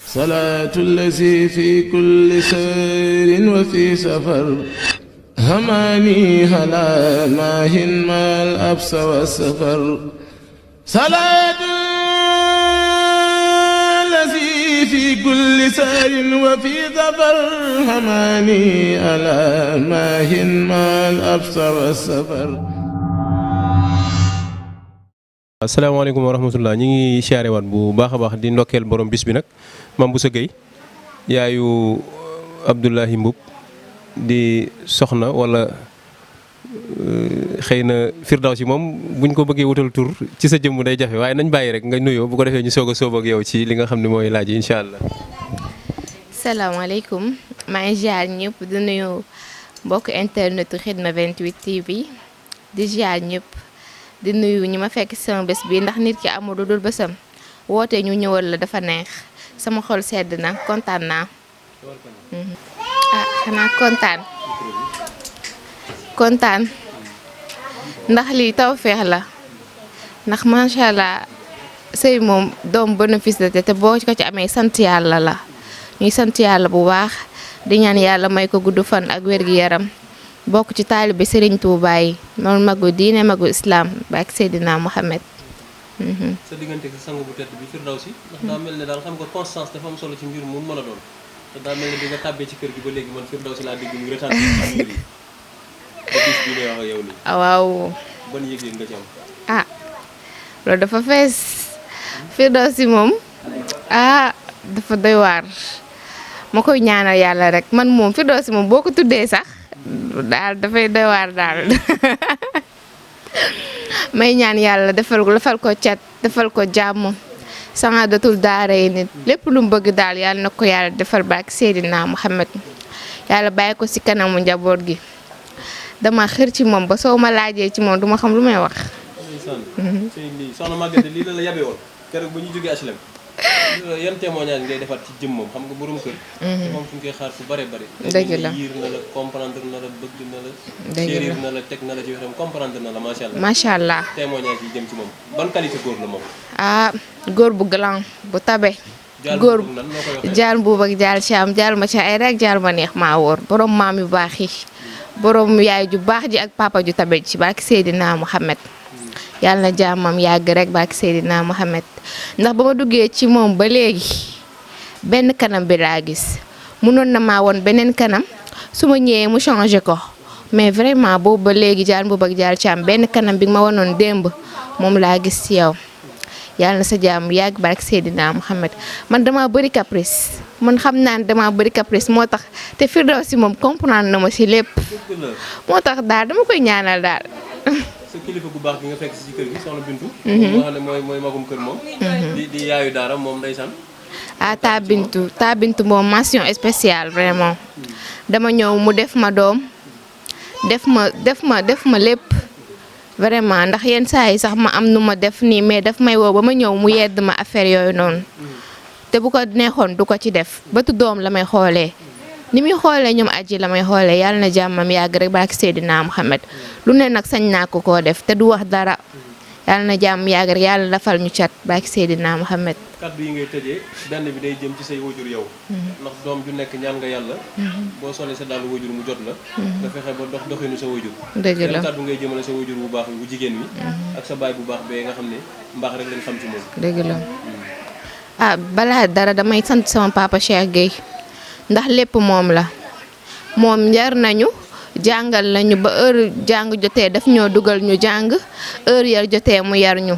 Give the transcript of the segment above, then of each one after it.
salaatu allazi fi kulli sayrin wa fi safar hamaani halaa maahin maal absa wa safar salaatu allazi fi kulli sayrin wa fi safar hamaani halaa maahin maal absa wa safar. asalaamaaleykum wa rahmatullah, ñu ngi siyaare waat bu baax a baax di ndokkeel borom bis bi nag Mame Bousso Gueye yaayu Abdoulahi Mboup di soxna wala xëy na Firdawsi moom buñ ko bëggee wutal tur ci sa jëmm day jafe, waaye nañ bàyyi rek nga nuyoo bu ko defee ñu soog a sóob ak yow ci li nga xam ne mooy laaj yi incha allah. salaamaaleykum, maa ngi ziar ñëpp di nuyu mbokk internetu Khidma 28 TV di ziar ñëpp. di nuyu ñi ma fekk sama bés bi ndax nit ki amul lu dul bésam woote ñu ñëwal la dafa neex sama xol sedd na kontaan naa. Xanaa kontaan ndax lii tawfeex la ndax macha allah sëy moom doom bénéfice la te boo ko ci amee sant yàlla la ñuy sant yàlla bu baax di ñaan yàlla may ko gudd fan ak wér-gi-yaram. bokk ci taalibe Serigne Touba yi noonu magu diine magu islam ba ak Seydina Mohamed. sa diggante sa sang bu tedd bi Firdawsi ndax daa mel ne daal xam nga constance dafa am solo ci mbir mu mën a doon te daa mel ne bi nga tàbbee ci kër gi ba léegi man Firdawsi laa dégg ñu retaan ci mbir yi ba bis bi ngay wax ak yow nii. waaw. ban yëg-yëg nga ci am. loolu dafa fees Firdawsi moom dafa doy waar ma koy ñaanal yàlla rek man moom Firdawsi moom boo ko tuddee sax. daal dafay doy waar daal may ñaan yàlla defal ko cat defal ko jàmm saadatul daara yi nit lépp lu mu bëgg daal yàlla na ko yàlla defal baak Seydina Muhammad yàlla bàyyi ko ci kanamu njaboot gi dama xër ci moom ba soo ma laajee ci moom duma xam lu may wax. soxna Maguette lii la yabe woon keroog ba ñu jógee HLM yan témoignage ngay defaat ci jëm moom xam nga borom kër. moom fu ñu koy xaar fu bare bare. dëgg la yiir na la comprendre na la bëgg na la. dëgg la chérir na la teg na la ci wetam comprendre na la macha allah. macha allah témoignage yi jëm ci moom ban qualité góor la moom. góor bu galant bu tabe. góor jaal buub ak jaal caam jaal ma ci ay rek jaal ma neex maa wóor borom maam yu baax yi borom yaay ju baax ji ak papa ju tabe ci barke Seydina Mohamed. yàlla na jàmmam yàgg rek barke Seydina Mohamed ndax ba ma duggee ci moom ba léegi benn kanam bi laa gis munoon na maa woon beneen kanam su ma ñëwee mu changé ko mais vraiment boobu ba léegi jaal boobu ak jaal caam benn kanam bi ma wanoon démb moom laa gis ci yow yàlla na sa jàmm yàgg barke Seydina Mohamed man dama bëri caprice man xam naa ne dama bëri caprice moo tax te Firdawsi moom comprendre na ma ci lépp moo tax daal dama koy ñaanal daal. sa kilifa gu baax gi nga fekk ci kër gi soxna Bintu. moo xam ne mooy magum kër moom. di yaayu daara moom ndeysaan. taa Bintu moom mention spéciale vraiment dama ñëw mu def ma doom def ma lépp vraiment ndax yenn saa yi sax ma am nu ma def nii mais daf may woo ba ma ñëw mu yedd ma affaire yooyu noonu te bu ko neexoon du ko ci def bëtu doom la may xoolee. ni muy xoolee ñoom aji la may xoolee yàlla na jàmmam yàgg rek barke Seydina Mohamed lu ne nag sañ naa ko koo def te du wax dara yàlla na jàmm yàgg rek yàlla dafal ñu cat barke Seydina Mohamed. kaddu yi ngay tëjee benn bi day jëm ci say wajur yow. ndax doom ju nekk ñaan nga yàlla. boo solee sa dàllu wajur mu jot la. nga fexe ba doxinu sa wajur. dëgg la kaddu ngay jëmale sa wajur bu baax bu jigéen wi. ak sa baay bu baax bee nga xam ne mbaax rek lañ xam ci moom. dëgg la balaa dara damay sant sama papa Cheikh Gueye. ndax lépp moom la moom yar nañu jàngal nañu ba heure jàng jotee daf ñoo dugal ñu jàng heure yar jotee mu yar ñu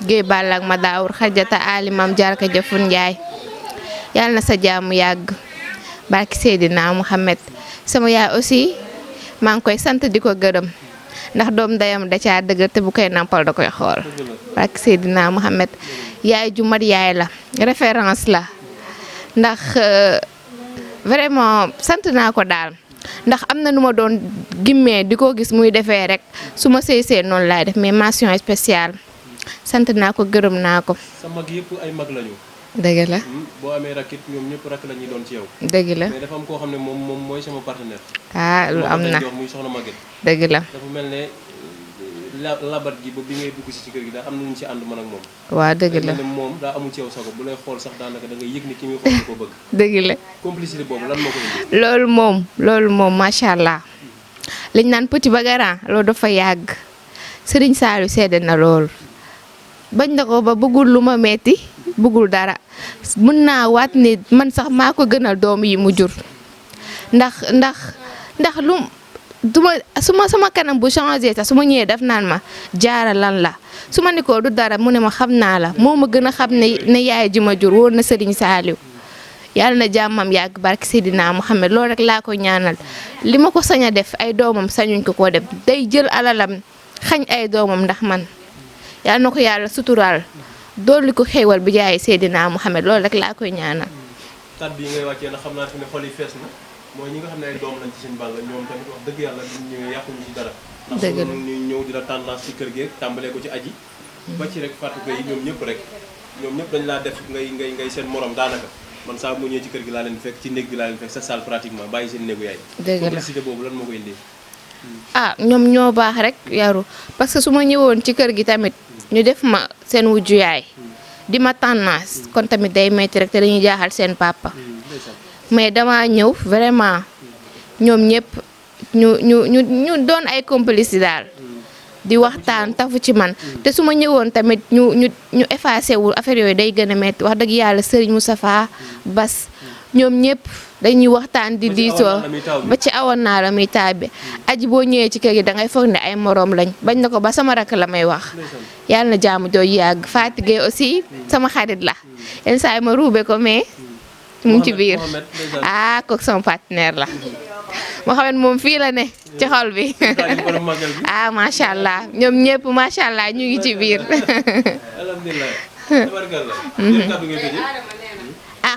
géey bàll ak ma daawur xajata alimam jarka jëfun njaay yàlla na sa jàmm yàgg barki Seydina Mohamed sama yaay aussi maa ngi koy sant di ko gërëm ndax doom ndeyam da caa dëgër te bu koy nampal da koy xool barki Seydina Mohamed yaay ju mat yaay la référence la ndax vraiment sant naa ko daal ndax am na nu ma doon gimmee di ko gis muy defee rek su ma sëy noonu laay def mais mention spéciale sant naa ko gërëm naa ko. sa mag yëpp ay mag lañu. dëgg la. boo amee rakit ñoom ñëpp rakk la ñuy doon ci yow. dëgg la mais dafa am koo xam ne moom mooy sama partenaire. lu am na muy soxna Maguette. dëgg la. dafa mel ne labat gi ba bi ngay dugg si ci kër gi daa am na ñu ci ànd man ak moom. waa dëgg la moom daa amul ci yow sago bu lay xool sax daanaka da ngay yëg ni ki muy xool ko bëgg. dëgg la complicité boobu lan moo ko indi. loolu moom macha allah liñ naan petit ba grand loolu dafa yàgg Serigne Saliou seede na loolu bañ na ko ba bëggul lu ma metti bëggul dara mën naa waat ni man sax maa ko gënal doom yi mu jur ndax lu duma sama kanam bu changé sax su ma ñëwee daf naan ma jaara lan la su ma ni ko du dara mu ne ma xam naa la moo ma gën a xam ne yaay ji ma jur wóor na Serigne Saliou yàlla na jàmmam yàgg barke Seydina Muhammad loolu rek laa ko ñaanal li ma ko sañ a def ay doomam sañuñ ko def day jël alalam xañ ay doomam ndax man yàlla na ko yàlla suturaal dolli ko xéewal bi jaay Seydina Muhammad loolu rek laa koy ñaanal. kàddu yi ngay wàccee na xam naa fi ne xol yi fees na mooy ñi nga xam ne ay doom lañ ci seen bàll ñoom tamit wax dëgg yàlla ñu ñëwee yàquñu ci dara. dëgg la ndax ñu ñëw di la tendance ci kër gi tàmbalee ko ci aji. ba ci rek Fatou Gueye ñoom ñëpp dañ laa def ngay seen morom daanaka man saa mu ñëwee ci kër gi laa leen fekk ci néeg bi laa leen fekk sa salle pratiquement bàyyi seen néegu yaay. dëgg la complicité boobu lan moo koy indi. ñoom ñoo baax rek yaru parce que su ma ñëwoon ci kër gi tamit ñu def ma seen wujju yaay di ma tendance kon tamit day metti rek te dañuy jaaxal seen papa. mais dama ñëw vraiment ñoom ñëpp ñu doon ay complices daal di waxtaan tafu ci man te su ma ñëwoon tamit ñu effacé wul affaire yooyu day gën a metti wax dëgg yàlla Serigne Moustapha Bass ñoom ñëpp dañuy waxtaan di diisoo ba ci awoon naa la muy taal bi aji boo ñëwee ci kër gi dangay foog ne ay moroom lañ bañ na ko ba sama rakk la may wax yàlla na jaamu jooju yàgg Fatige aussi sama xarit la yenn saa yi ma ruube ko mais mu ngi ci biir kooku sama partenaire la Mohamed moom fii la ne ci xol bi macha allah ñoom ñëpp macha allah ñu ngi ci biir.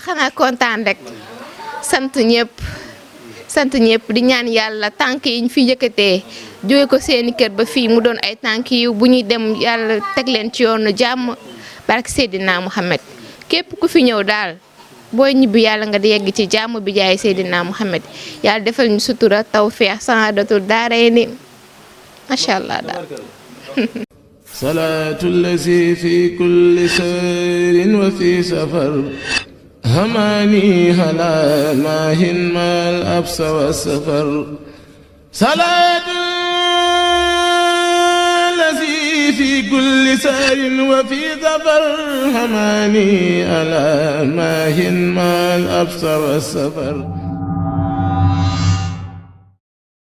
xanaa kontaan rek sant ñëpp di ñaan yàlla tànk yi ñu fi yëkkatee jóge ko seeni kër ba fii mu doon ay tànk yi bu ñuy dem yàlla teg leen ci yoonu jàmm barke Seydina Muhammad képp ku fi ñëw daal. booy ñibbi yàlla nga di yegg ci jàmm bi jaay Seydina Muhammad yàlla defal ñu sutura tawfeex saadatul daarayni macha allah daal. salaatu lazi fi kulli sayrin wa fi safar hamani hala maahin mal absa wa safar salaatu في كل سار وفي ظفر هماني ألا ماهن ما الأبصر والسفر